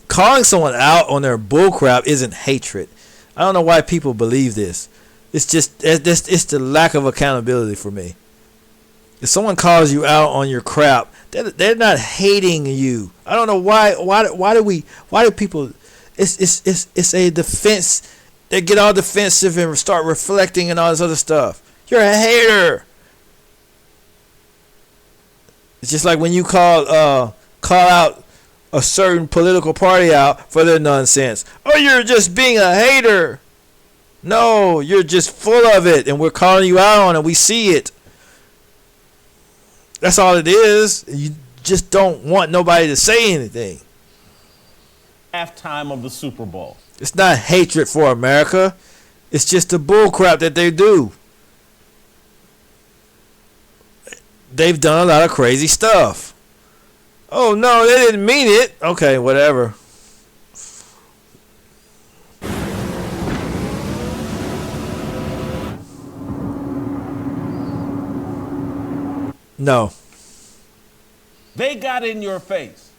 Calling someone out on their bullcrap isn't hatred. I don't know why people believe this. It's just it's the lack of accountability for me. If someone calls you out on your crap, they're not hating you. I don't know why do people It's a defense. They get all defensive and start reflecting and all this other stuff. You're a hater. It's just like when you call out a certain political party out for their nonsense. Oh, you're just being a hater. No, you're just full of it, and we're calling you out on it. We see it. That's all it is. You just don't want nobody to say anything. Halftime of the Super Bowl. It's not hatred for America. It's just the bull crap that they do. They've done a lot of crazy stuff. Oh, no, they didn't mean it. Okay, whatever. No. They got in your face.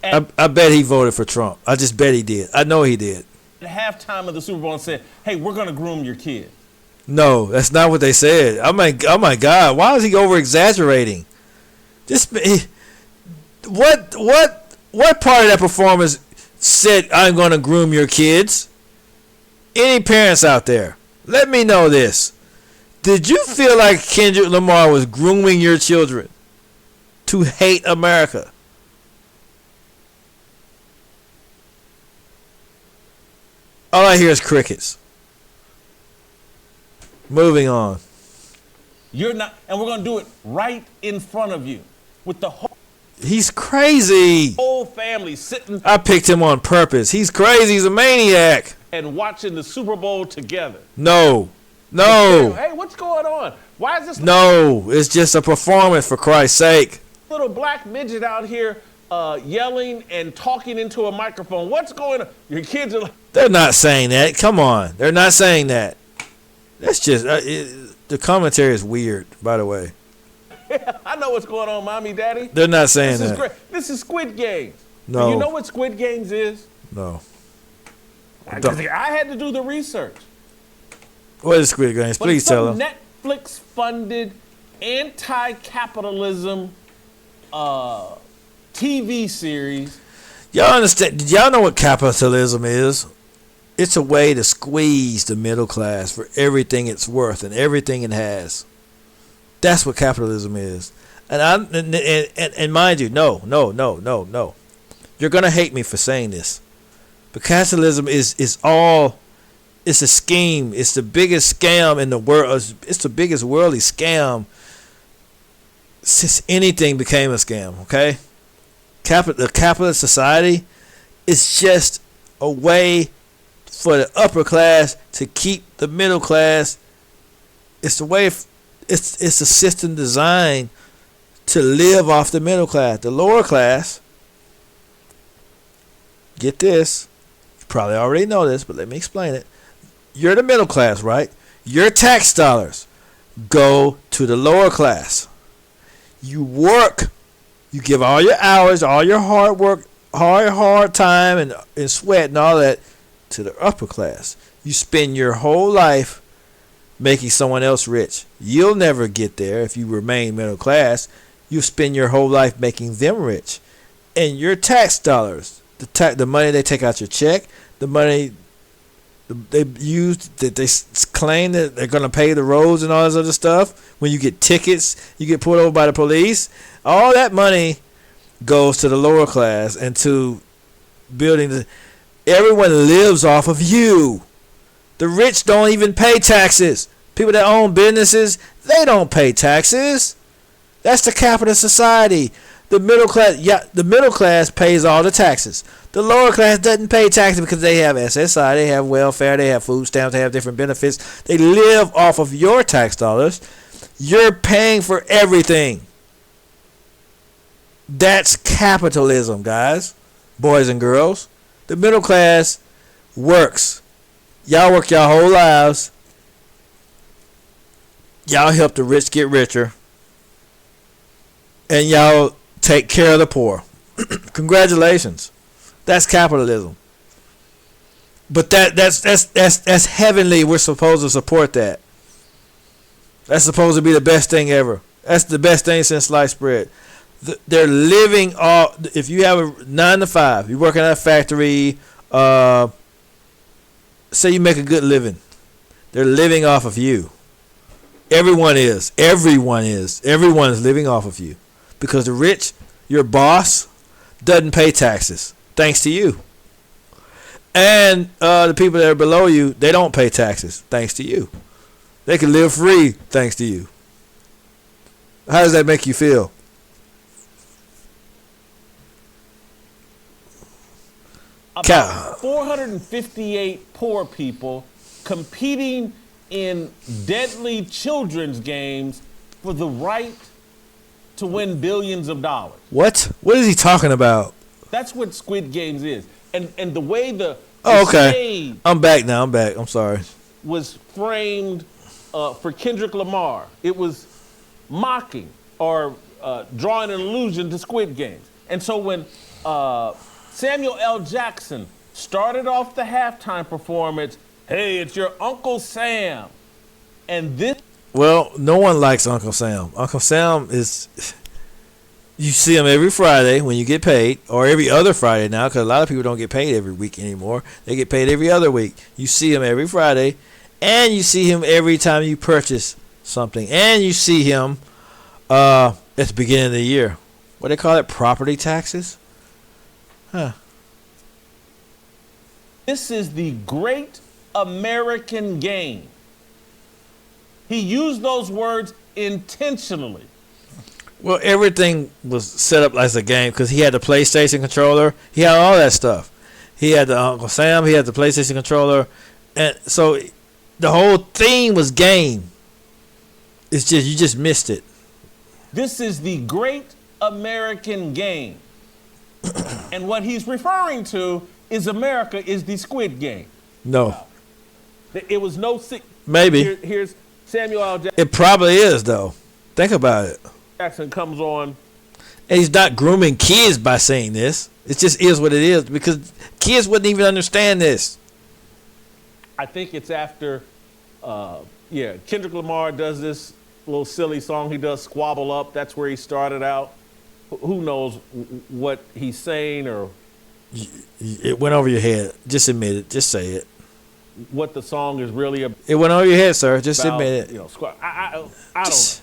I bet he voted for Trump. I just bet he did. I know he did. At halftime of the Super Bowl and said, hey, we're going to groom your kid. No, that's not what they said. Oh my God! Why is he over exaggerating? What part of that performance said I'm going to groom your kids? Any parents out there, let me know this. Did you feel like Kendrick Lamar was grooming your children to hate America? All I hear is crickets. Moving on. You're not, and we're going to do it right in front of you with the whole He's crazy. family sitting I picked him on purpose. He's crazy. He's a maniac. and watching the Super Bowl together. No. Hey, what's going on? Why is this No. It's just a performance, for Christ's sake. little black midget out here yelling and talking into a microphone? What's going on? Your kids are like, They're not saying that. Come on. They're not saying that. That's just... the commentary is weird, by the way. I know what's going on, mommy, daddy. They're not saying This is that. great. This is Squid Games. No. You know what Squid Games is? No. Because I had to do the research. What is Squid Games? But Please it's tell some them. Netflix-funded anti-capitalism TV series. Y'all understand? Y'all know what capitalism is? It's a way to squeeze the middle class for everything it's worth and everything it has. That's what capitalism is. And mind you, no. You're gonna hate me for saying this, but capitalism is all. It's a scheme. It's the biggest scam in the world. It's the biggest worldly scam since anything became a scam. Okay, the capitalist society is just a way for the upper class to keep the middle class. It's the way. It's a system designed to live off the middle class. The lower class. Get this. You probably already know this, but let me explain it. You're the middle class, right? Your tax dollars go to the lower class. You work. You give all your hours, all your hard work, hard time and sweat and all that to the upper class. You spend your whole life making someone else rich. You'll never get there if you remain middle class. You spend your whole life making them rich. And your tax dollars, the money they take out your check, the money they use that they claim that they're going to pay the roads and all this other stuff. When you get tickets, you get pulled over by the police. All that money goes to the lower class and to building. Everyone lives off of you. The rich don't even pay taxes. People that own businesses, they don't pay taxes. That's the capitalist society. The middle class pays all the taxes. The lower class doesn't pay taxes because they have SSI, they have welfare, they have food stamps, they have different benefits. They live off of your tax dollars. You're paying for everything. That's capitalism, guys, boys and girls. The middle class works. Y'all work your whole lives. Y'all help the rich get richer. And y'all take care of the poor. Congratulations. That's capitalism. But that's heavenly. We're supposed to support that. That's supposed to be the best thing ever. That's the best thing since sliced bread. They're living off. If you have a 9 to 5, you work in a factory, Uh, say you make a good living. They're living off of you. Everyone is. Everyone is. Everyone is living off of you. Because the rich, your boss, doesn't pay taxes. Thanks to you. And the people that are below you, they don't pay taxes. Thanks to you. They can live free thanks to you. How does that make you feel? About 458 poor people competing in deadly children's games for the right to win billions of dollars. What? What is he talking about? That's what Squid Games is. And the way the okay. I'm back now. I'm back. I'm sorry. Was framed for Kendrick Lamar. It was mocking or drawing an allusion to Squid Games. And so when Samuel L. Jackson started off the halftime performance, hey, it's your Uncle Sam. And this... Well, no one likes Uncle Sam. Uncle Sam is... You see him every Friday when you get paid, or every other Friday now, because a lot of people don't get paid every week anymore. They get paid every other week. You see him every Friday, and you see him every time you purchase something. And you see him at the beginning of the year. What do they call it? Property taxes? Huh. This is the great American game. He used those words intentionally. Well, everything was set up as a game because he had the PlayStation controller. He had all that stuff. He had the Uncle Sam. He had the PlayStation controller. And so the whole theme was game. It's just, you just missed it. This is the great American game. And what he's referring to is America is the Squid Game. No. It was no... Maybe. Here's Samuel L. Jackson. It probably is, though. Think about it. Jackson comes on. And he's not grooming kids by saying this. It just is what it is because kids wouldn't even understand this. I think it's after, Kendrick Lamar does this little silly song. He does Squabble Up. That's where he started out. Who knows what he's saying or... It went over your head. Just admit it. Just say it. What the song is really about. It went over your head, sir. Just admit it. I don't know.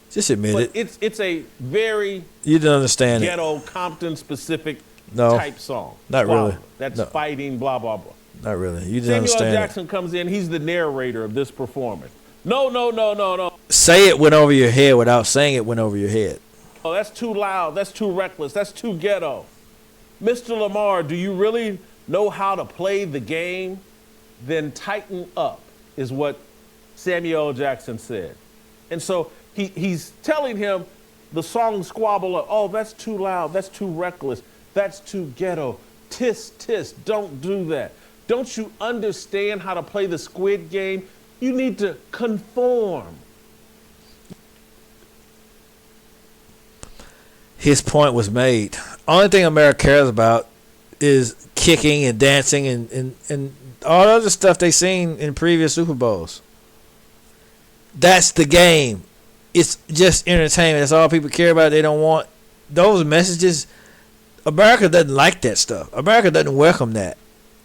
Just admit but it. It's a very you didn't understand ghetto Compton specific no, type song. Not really. That's no. Fighting, blah, blah, blah. Not really. You didn't Samuel understand L. Jackson comes in. He's the narrator of this performance. No. Say it went over your head without saying it went over your head. Oh, that's too loud. That's too reckless. That's too ghetto. Mr. Lamar, do you really know how to play the game? Then tighten up, is what Samuel L. Jackson said. And so he's telling him the song Squabble Up. Oh, that's too loud. That's too reckless. That's too ghetto. Tisk, don't do that. Don't you understand how to play the Squid Game? You need to conform. His point was made. Only thing America cares about is kicking and dancing and all the other stuff they seen in previous Super Bowls. That's the game. It's just entertainment. That's all people care about. They don't want those messages. America doesn't like that stuff. America doesn't welcome that.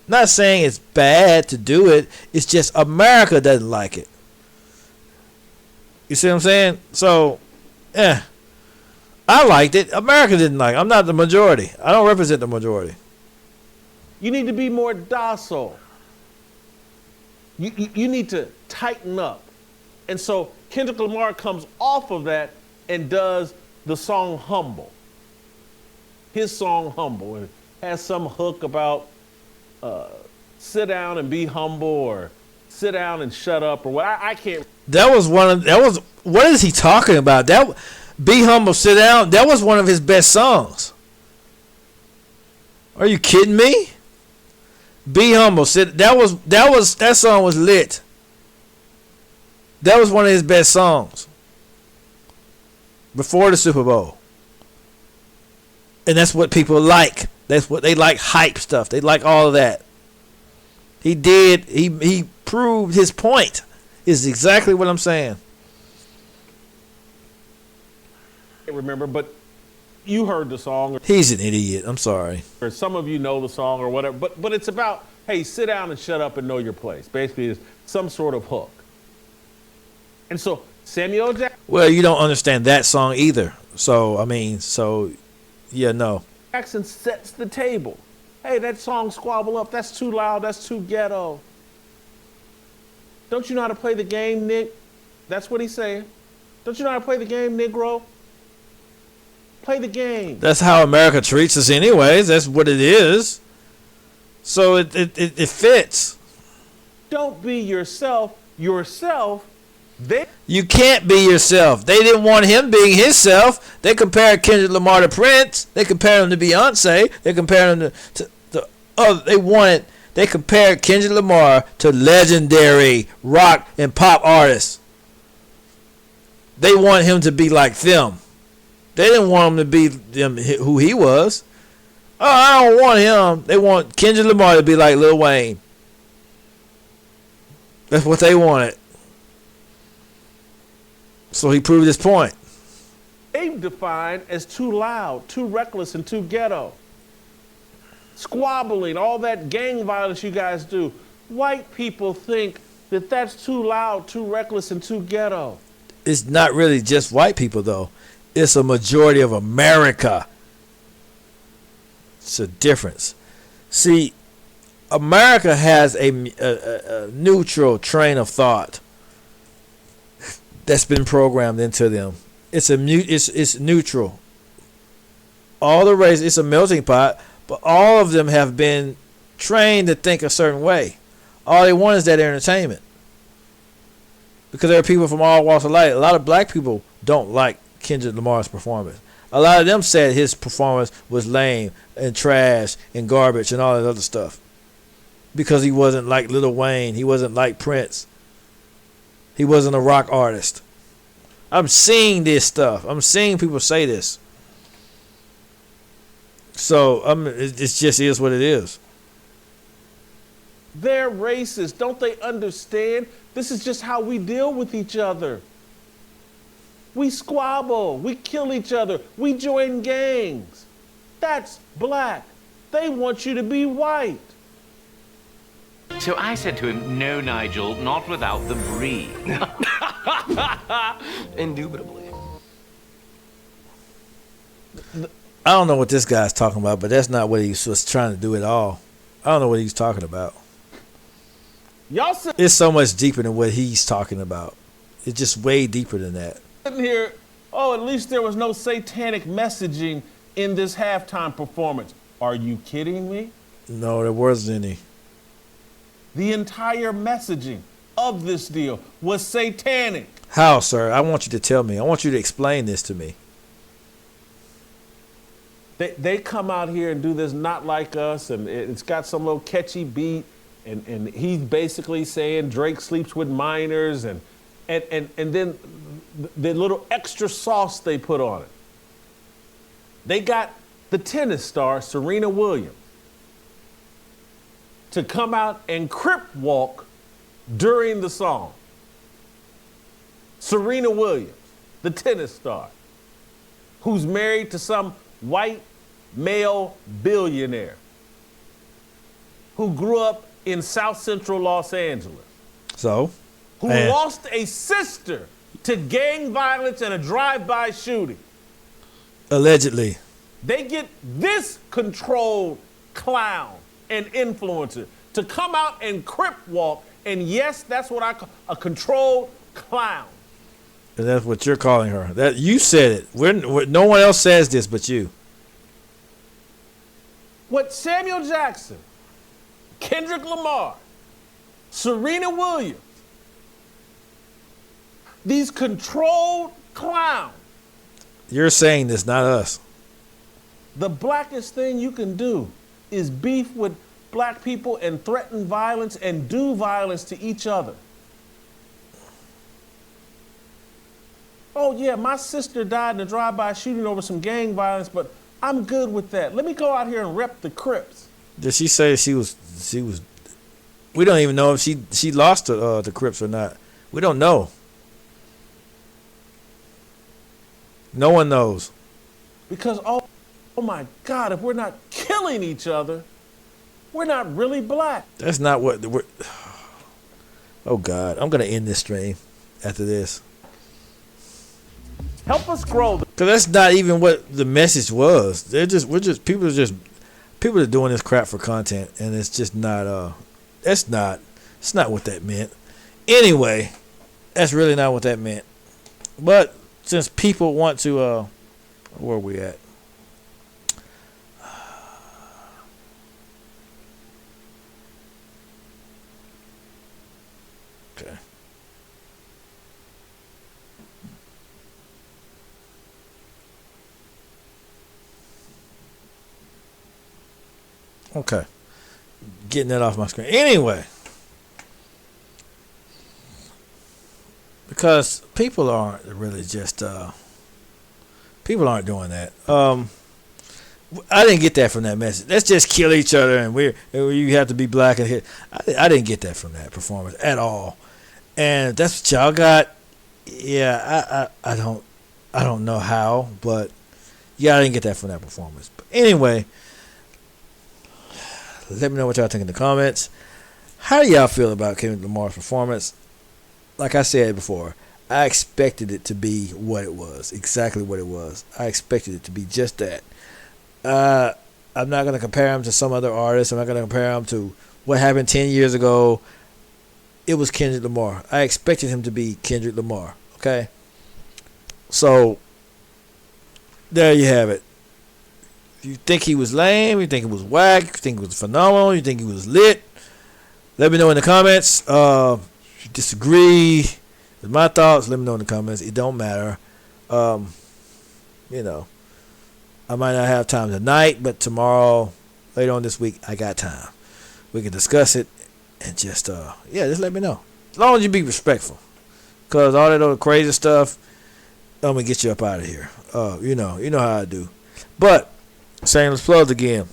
Not saying it's bad to do it. It's just America doesn't like it. You see what I'm saying? So, I liked it. America didn't like it. I'm not the majority. I don't represent the majority. You need to be more docile. You need to tighten up. And so Kendrick Lamar comes off of that and does the song Humble. His song Humble. And has some hook about sit down and be humble or sit down and shut up or what. I can't. What is he talking about? That Be Humble, Sit Down, that was one of his best songs. Are you kidding me? Be Humble, that song was lit. That was one of his best songs before the Super Bowl. And that's what people like. That's what they like, hype stuff. They like all of that. He proved his point. Is exactly what I'm saying. I can't remember, but you heard the song, He's an idiot. I'm sorry. or some of you know the song or whatever, but it's about, hey, sit down and shut up and know your place. Basically, it's some sort of hook. And so Samuel Well, you don't understand that song either. So, yeah, no. Jackson sets the table. Hey, that song Squabble Up, that's too loud, that's too ghetto. Don't you know how to play the game, Nick? That's what he's saying. Don't you know how to play the game, Negro? Play the game. That's how America treats us anyways. That's what it is. So it fits. Don't be yourself. You can't be yourself. They didn't want him being himself. They compared Kendrick Lamar to Prince. They compared him to Beyonce. They compared him they compared Kendrick Lamar to legendary rock and pop artists. They want him to be like them. They didn't want him to be who he was. Oh, I don't want him. They want Kendrick Lamar to be like Lil Wayne. That's what they wanted. So he proved his point. They've defined as too loud, too reckless, and too ghetto. Squabbling, all that gang violence you guys do. White people think that that's too loud, too reckless, and too ghetto. It's not really just white people, though. It's a majority of America. It's a difference. See, America has a neutral train of thought that's been programmed into them. It's neutral. All the races, it's a melting pot, but all of them have been trained to think a certain way. All they want is that entertainment. Because there are people from all walks of life. A lot of black people don't like Kendrick Lamar's performance. A lot of them said his performance was lame and trash and garbage and all that other stuff. Because he wasn't like Lil Wayne. He wasn't like Prince. He wasn't a rock artist. I'm seeing this stuff. I'm seeing people say this. So it just is what it is. They're racist. Don't they understand? This is just how we deal with each other. We squabble. We kill each other. We join gangs. That's black. They want you to be white. So I said to him, no, Nigel, not without the brie. Indubitably. I don't know what this guy's talking about, but that's not what he was trying to do at all. I don't know what he's talking about. Y'all sitting It's so much deeper than what he's talking about. It's just way deeper than that. here, oh, at least there was no satanic messaging in this halftime performance. Are you kidding me? No, there wasn't any. The entire messaging of this deal was satanic. How, sir? I want you to tell me. I want you to explain this to me. They come out here and do this Not Like Us, and it's got some little catchy beat, and he's basically saying Drake sleeps with minors, and then the little extra sauce they put on it. They got the tennis star Serena Williams to come out and crip walk during the song. Serena Williams, the tennis star, who's married to some white male billionaire who grew up in South Central Los Angeles, So? who lost a sister to gang violence and a drive-by shooting. Allegedly. They get this controlled clown and influencer to come out and crip walk, and yes, that's what I call a controlled clown. And that's what you're calling her. That you said it. No one else says this but you. What Samuel Jackson, Kendrick Lamar, Serena Williams, these controlled clowns, You're saying this, not us. the blackest thing you can do is beef with black people and threaten violence and do violence to each other. Oh yeah, my sister died in a drive-by shooting over some gang violence, but I'm good with that. Let me go out here and rep the Crips. Did she say she was? We don't even know if she lost to the Crips or not. We don't know. No one knows. Because, oh my God, if we're not killing each other, we're not really black. That's not what we're. Oh God, I'm gonna end this stream after this. Help us grow. Cause that's not even what the message was. People are doing this crap for content, and it's just not. It's not what that meant. Anyway, that's really not what that meant. But since people want to, where are we at? Okay. Okay. Getting that off my screen. Anyway. Because people aren't really just people aren't doing that. I didn't get that from that message. Let's just kill each other and you have to be black and hit. I didn't get that from that performance at all. And that's what y'all got. Yeah, I don't know how, but yeah, I didn't get that from that performance. But anyway, let me know what y'all think in the comments. How do y'all feel about Kendrick Lamar's performance? Like I said before, I expected it to be what it was, exactly what it was. I expected it to be just that. I'm not going to compare him to some other artists. I'm not going to compare him to what happened 10 years ago. It was Kendrick Lamar. I expected him to be Kendrick Lamar, okay? So, there you have it. If you think he was lame, you think he was whack, you think he was phenomenal, you think he was lit, let me know in the comments. If you disagree with my thoughts, let me know in the comments. It don't matter. You know, I might not have time tonight, but tomorrow, later on this week, I got time. We can discuss it and just let me know. As long as you be respectful, cause all that other crazy stuff, I'm gonna get you up out of here. You know how I do. But shameless plugs again.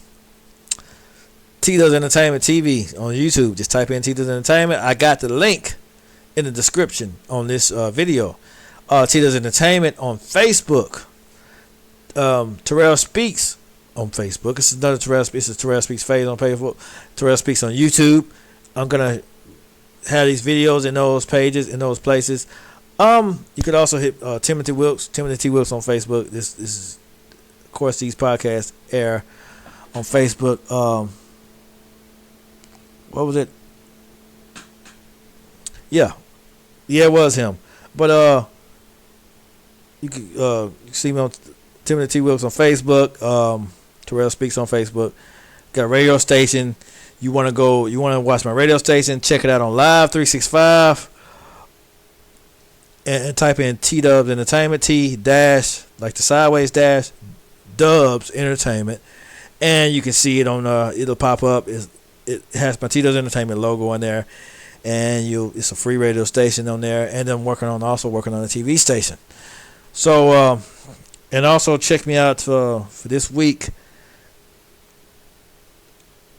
Tito's Entertainment TV on YouTube. Just type in Tito's Entertainment. I got the link in the description on this video. Tito's Entertainment on Facebook. Terrell Speaks on Facebook. This is another Terrell Speaks. This is Terrell Speaks Phase on Facebook. Terrell Speaks on YouTube. I'm gonna have these videos in those pages, in those places. You could also hit Timothy T. Wilkes on Facebook. This is, of course, these podcasts air on Facebook. What was it? Yeah, it was him. But you can see me on Timothy T. Wilkes on Facebook. Terrell Speaks on Facebook. Got a radio station. You want to watch my radio station? Check it out on Live 365. And type in T-Dubs Entertainment, T dash, like the sideways dash, Dubs Entertainment. And you can see it on, it'll pop up. It has my T-Dubs Entertainment logo on there. And it's a free radio station on there. And I'm also working on a TV station. So, and also check me out for this week.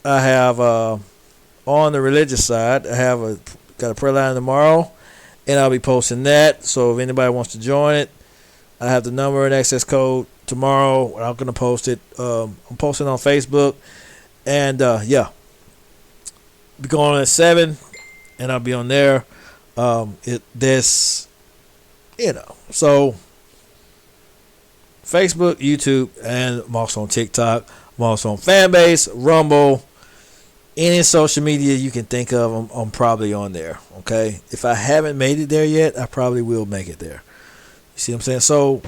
I have, on the religious side, got a prayer line tomorrow. And I'll be posting that. So if anybody wants to join it, I have the number and access code tomorrow. I'm going to post it. I'm posting on Facebook. And, be going on at 7. And I'll be on there. So Facebook, YouTube, and I'm also on TikTok. I'm also on Fanbase, Rumble. Any social media you can think of, I'm probably on there. Okay, if I haven't made it there yet, I probably will make it there. You see what I'm saying? So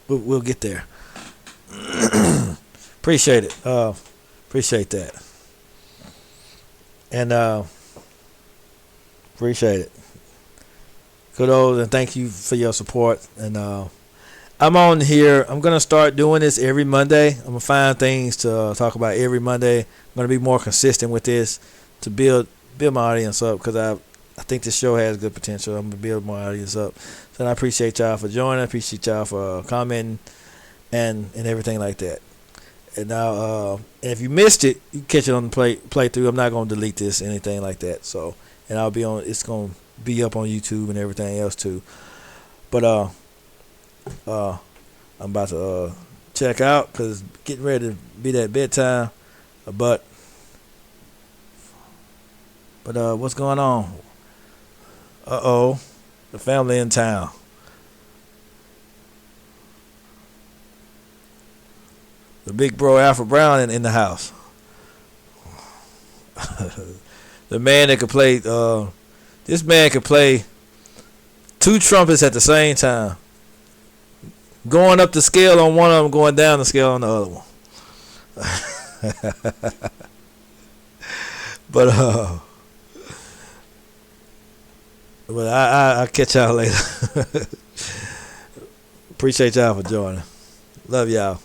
we'll get there. Appreciate it. Appreciate that. And appreciate it. Kudos and thank you for your support. And I'm on here. I'm gonna start doing this every Monday. I'm gonna find things to talk about every Monday. I'm gonna be more consistent with this to build my audience up because I think this show has good potential. I'm gonna build my audience up. So I appreciate y'all for joining. I appreciate y'all for commenting and everything like that. And now, and if you missed it, you can catch it on the playthrough. I'm not gonna delete this or anything like that. So, and I'll be on. It's gonna be up on YouTube and everything else too. But I'm about to check out because getting ready to be that bedtime. But what's going on? The family in town. The big bro Alfred Brown in the house. The man that could play. This man could play 2 trumpets at the same time. Going up the scale on one of them, going down the scale on the other one. But I'll catch y'all later. Appreciate y'all for joining. Love y'all.